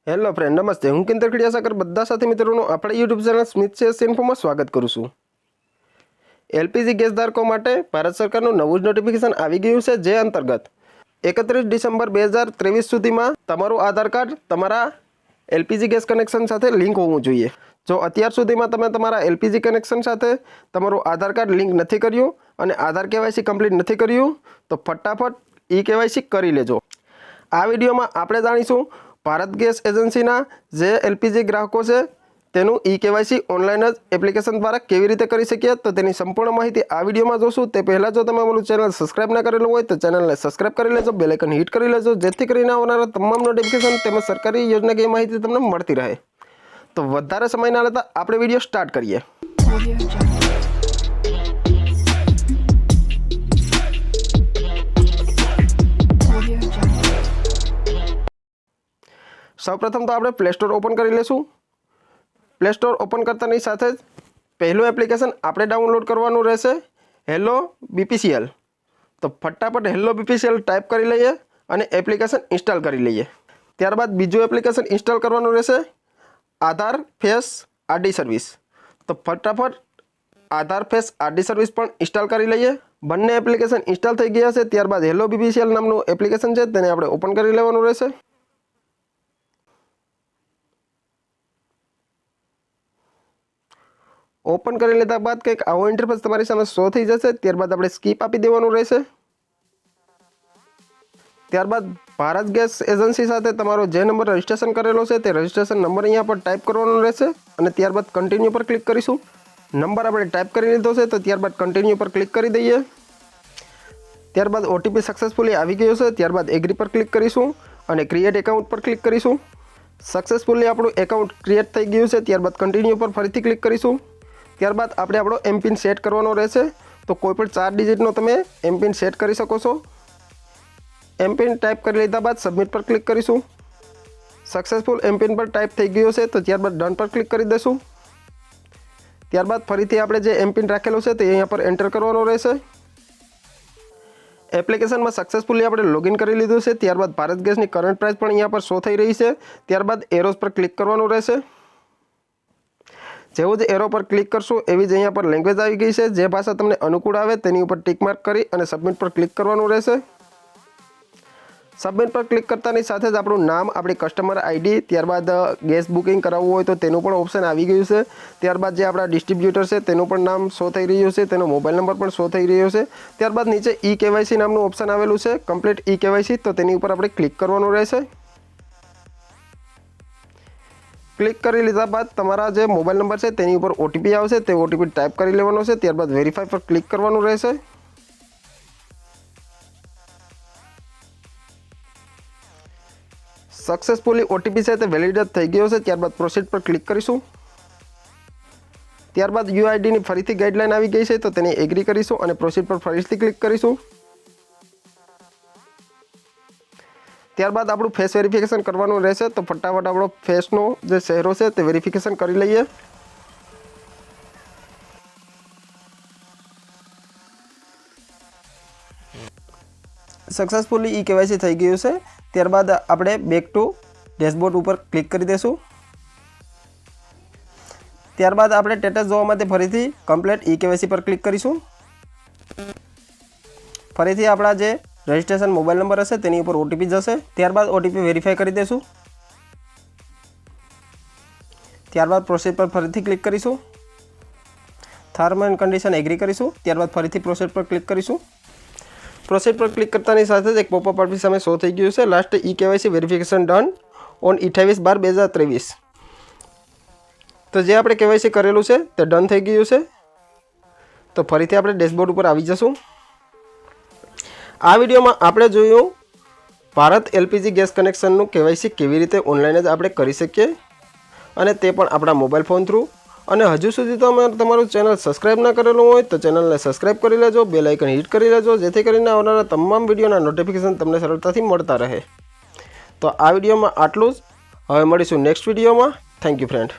Hello friend, નમસ્તે. હું કિંતર ખડિયાસાગર બધા સાથે મિત્રોનું આપણા યુટ્યુબ ચેનલ સ્મિથ શેર્સ ઇન્ફોમાં સ્વાગત કરું છું. એલપીજી ગેસ ધારકો માટે ભારત સરકારનું નવું જ નોટિફિકેશન આવી ગયું છે, જે અંતર્ગત 31 ડિસેમ્બર 2023 સુધીમાં તમારું આધાર કાર્ડ તમારા એલપીજી ગેસ કનેક્શન સાથે લિંક હોવું જોઈએ. જો અત્યાર સુધીમાં તમે તમારા એલપીજી કનેક્શન સાથે તમારું આધાર કાર્ડ લિંક નથી કર્યું અને આધાર કેવાયસી કમ્પ્લીટ નથી કર્યું, તો ફટાફટ ઈ કેવાયસી કરી લેજો. આ વિડીયોમાં આપણે જાણીશું ભારત ગેસ એજન્સીના જે એલપીજી ગ્રાહકો છે તેનું ઈ કેવાયસી ઓનલાઈન જ એપ્લિકેશન દ્વારા કેવી રીતે કરી શકીએ, તો તેની સંપૂર્ણ માહિતી આ વિડીયોમાં જોશું. તે પહેલાં જો તમે અમારું ચેનલ સબસ્ક્રાઇબ ના કરેલું હોય તો ચેનલને સબસ્ક્રાઇબ કરી લેજો, બેલ આઇકન હિટ કરી લેજો, જેથી કરીને આવનારા તમામ નોટિફિકેશન તેમજ સરકારી યોજનાકીય માહિતી તમને મળતી રહે. તો વધારે સમય ના લેતા આપણે વિડીયો સ્ટાર્ટ કરીએ. સૌપ્રથમ તો આપણે પ્લે સ્ટોર ઓપન કરી લેશું. પ્લે સ્ટોર ઓપન કરતાની સાથે જ પહેલું એપ્લિકેશન આપણે ડાઉનલોડ કરવાનું રહેશે, હેલો બીપીસીએલ. તો ફટાફટ હેલો બીપીસીએલ ટાઈપ કરી લઈએ અને એપ્લિકેશન ઇન્સ્ટોલ કરી લઈએ. ત્યારબાદ બીજું એપ્લિકેશન ઇન્સ્ટોલ કરવાનું રહેશે, આધાર ફેસ આરડી સર્વિસ. તો ફટાફટ આધાર ફેસ આરડી સર્વિસ પણ ઇન્સ્ટોલ કરી લઈએ. બંને એપ્લિકેશન ઇન્સ્ટોલ થઈ ગયા છે. ત્યારબાદ હેલો બીપીસીએલ નામનું એપ્લિકેશન છે તેને આપણે ઓપન કરી લેવાનું રહેશે. ઓપન કરી લીધા બાદ કંઈક આવો ઇન્ટરફેસ તમારી સામે શો થઈ જશે. ત્યારબાદ આપણે સ્કીપ આપી દેવાનું રહેશે. ત્યારબાદ ભારત ગેસ એજન્સી સાથે તમારો જે નંબર રજિસ્ટ્રેશન કરેલો છે તે રજિસ્ટ્રેશન નંબર અહીંયા પર ટાઈપ કરવાનો રહેશે અને ત્યારબાદ કન્ટિન્યુ પર ક્લિક કરીશું. નંબર આપણે ટાઈપ કરી લીધો છે તો ત્યારબાદ કન્ટિન્યુ પર ક્લિક કરી દઈએ. ત્યારબાદ ઓટીપી સક્સેસફુલી આવી ગયો છે. ત્યારબાદ એગ્રી પર ક્લિક કરીશું અને ક્રિએટ એકાઉન્ટ પર ક્લિક કરીશું. સક્સેસફુલી આપણું એકાઉન્ટ ક્રિએટ થઈ ગયું છે. ત્યારબાદ કન્ટિન્યુ પર ફરીથી ક્લિક કરીશું. ત્યારબાદ આપણે આપણો એમપિન સેટ કરવાનો રહેશે. તો કોઈપણ 4 ડિજિટનો તમે એમપિન સેટ કરી શકો છો. એમપિન ટાઈપ કરી લીધા બાદ સબમિટ પર ક્લિક કરીશું. સક્સેસફુલ એમપિન પર ટાઈપ થઈ ગયો છે તો ત્યારબાદ ડન પર ક્લિક કરી દઈશું. ત્યારબાદ ફરીથી આપણે જે એમપિન રાખેલો છે તે અહીંયા પર એન્ટર કરવાનો રહેશે. એપ્લિકેશનમાં સક્સેસફુલી આપણે લોગિન કરી લીધું છે. ત્યારબાદ ભારત ગેસની કરંટ પ્રાઇસ પણ અહીંયા પર શો થઈ રહી છે. ત્યારબાદ એરોઝ પર ક્લિક કરવાનું રહેશે. જેવું જ એરો પર ક્લિક કરશું એવી જ અહીંયા પર લેંગ્વેજ આવી ગઈ છે. જે ભાષા તમને અનુકૂળ આવે તેની ઉપર ટિક માર્ક કરી અને સબમિટ પર ક્લિક કરવાનું રહેશે. સબમિટ પર ક્લિક કરતાની સાથે જ આપણું નામ, આપણી કસ્ટમર આઈડી, ત્યારબાદ ગેસ બુકિંગ કરાવવું હોય તો તેનું પણ ઓપ્શન આવી ગયું છે. ત્યારબાદ જે આપણા ડિસ્ટ્રીબ્યુટર છે તેનું પણ નામ શો થઈ રહ્યું છે, તેનો મોબાઈલ નંબર પણ શો થઈ રહ્યો છે. ત્યારબાદ નીચે ઈ કેવાયસી નામનું ઓપ્શન આવેલું છે, કમ્પ્લીટ ઈ કેવાયસી. તો તેની ઉપર આપણે ક્લિક કરવાનું રહેશે. ક્લિક કરી લીધા બાદ તમારા જે મોબાઈલ નંબર છે તેની ઉપર ઓટીપી આવશે, તે ઓટીપી ટાઈપ કરી લેવાનો છે. ત્યારબાદ વેરીફાઈ પર ક્લિક કરવાનું રહેશે. સક્સેસફુલી ઓટીપી છે તે વેલિડેટ થઈ ગયો છે. ત્યારબાદ પ્રોસીડ પર ક્લિક કરીશું. ત્યારબાદ યુઆઈડીની ફરીથી ગાઈડલાઈન આવી ગઈ છે તો તેને એગ્રી કરીશું અને પ્રોસીડ પર ફરીથી ક્લિક કરીશું. ત્યારબાદ આપણું ફેસ વેરિફિકેશન કરવાનું રહેશે. તો ફટાફટ આપણો ફેસનો જે ચહેરો છે તે વેરિફિકેશન કરી લઈએ. સક્સેસફુલી ઈ કેવાયસી થઈ ગયું છે. ત્યારબાદ આપણે બેક ટુ ડેશબોર્ડ ઉપર ક્લિક કરી દઈશું. ત્યારબાદ આપણે સ્ટેટસ જોવા માટે ફરીથી કમ્પ્લીટ ઈ કેવાયસી પર ક્લિક કરીશું. ફરીથી આપણા જે રજિસ્ટ્રેશન મોબાઈલ નંબર હશે તેની ઉપર ઓટીપી જશે. ત્યારબાદ ઓટીપી વેરીફાઈ કરી દઈશું. ત્યારબાદ પ્રોસેસ પર ફરીથી ક્લિક કરીશું. ટર્મ એન્ડ કન્ડિશન એગ્રી કરીશું. ત્યારબાદ ફરીથી પ્રોસેસ પર ક્લિક કરીશું. પ્રોસેસ પર ક્લિક કરતાની સાથે જ એક પોપઅપ આપણી સામે શો થઈ ગયું છે, last e KYC verification done on 28/12/2023. તો જે આપણે કેવાયસી કરેલું છે તે ડન થઈ ગયું છે. તો ફરીથી આપણે ડેશબોર્ડ ઉપર આવી જશું. આ વિડીયોમાં આપણે જોયું ભારત એલપીજી ગેસ કનેક્શનનું કેવાયસી કેવી રીતે ઓનલાઈન જ આપણે કરી શકીએ, અને તે પણ આપણા મોબાઈલ ફોન થ્રુ. અને હજુ સુધી તો તમારું ચેનલ સબસ્ક્રાઈબ ના કરેલું હોય તો ચેનલને સબસ્ક્રાઈબ કરી લેજો, બેલ આઇકન હિટ કરી લેજો, જેથી કરીને આવનારા તમામ વિડીયોના નોટિફિકેશન તમને સરળતાથી મળતા રહે. તો આ વિડીયોમાં આટલું જ. હવે મળીશું નેક્સ્ટ વિડીયોમાં. Thank you friend.